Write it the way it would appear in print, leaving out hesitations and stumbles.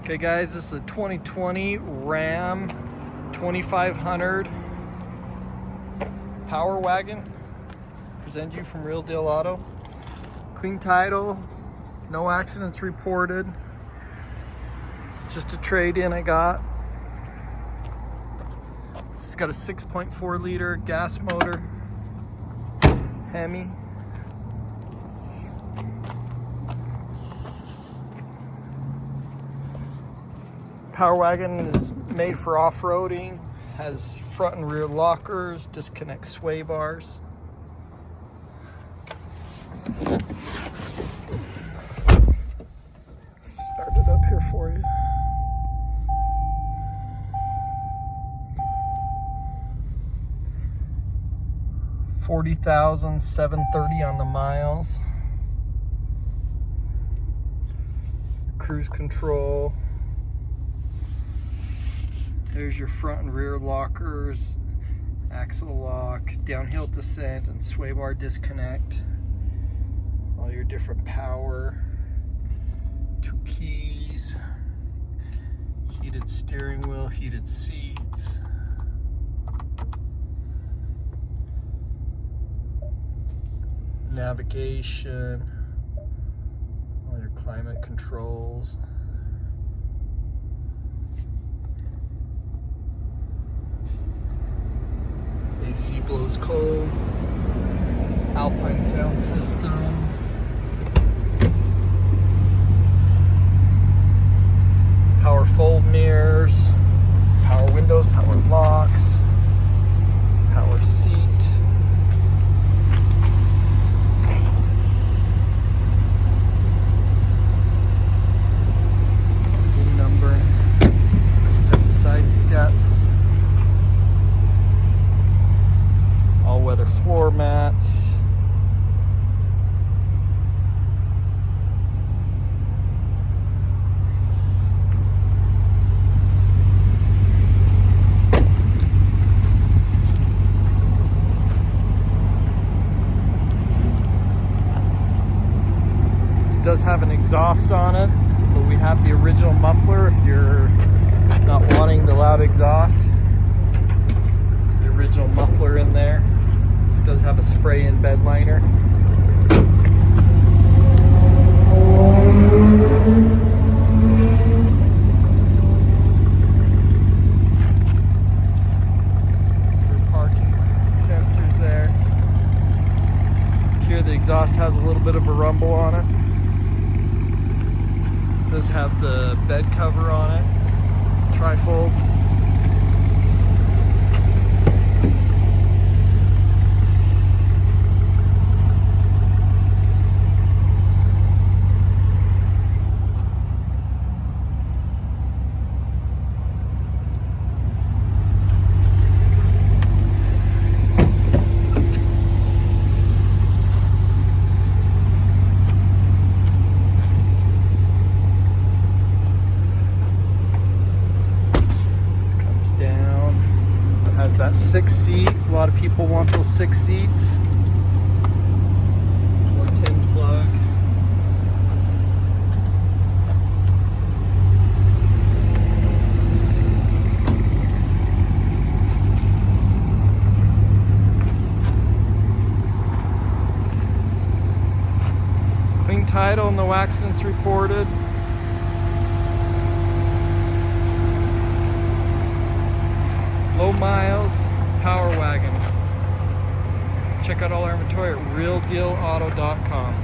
Okay guys, this is a 2020 Ram 2500 Power Wagon. Present you from Real Deal Auto. Clean title, no accidents reported. It's just a trade-in I got. It's got a 6.4 liter gas motor, Hemi. Power Wagon is made for off-roading, has front and rear lockers, disconnect sway bars. Start it up here for you. $40,730 on the miles. Cruise control. There's your front and rear lockers, axle lock, downhill descent, and sway bar disconnect. All your different power, 2 keys, heated steering wheel, heated seats. Navigation, all your climate controls. AC blows cold, Alpine sound system, power fold mirrors, power windows, power locks, power seat, VIN number, side steps. All-weather floor mats. This does have an exhaust on it, but we have the original muffler if you're not wanting the loud exhaust. It's the original muffler in there. This does have a spray-in bed liner. Rear parking sensors there. Here the exhaust has a little bit of a rumble on it. It does have the bed cover on it, trifold. Has that 6 seat. A lot of people want those 6 seats. 110 plug. Clean title, no accidents reported. Low miles, Power Wagon. Check out all our inventory at realdealauto.com.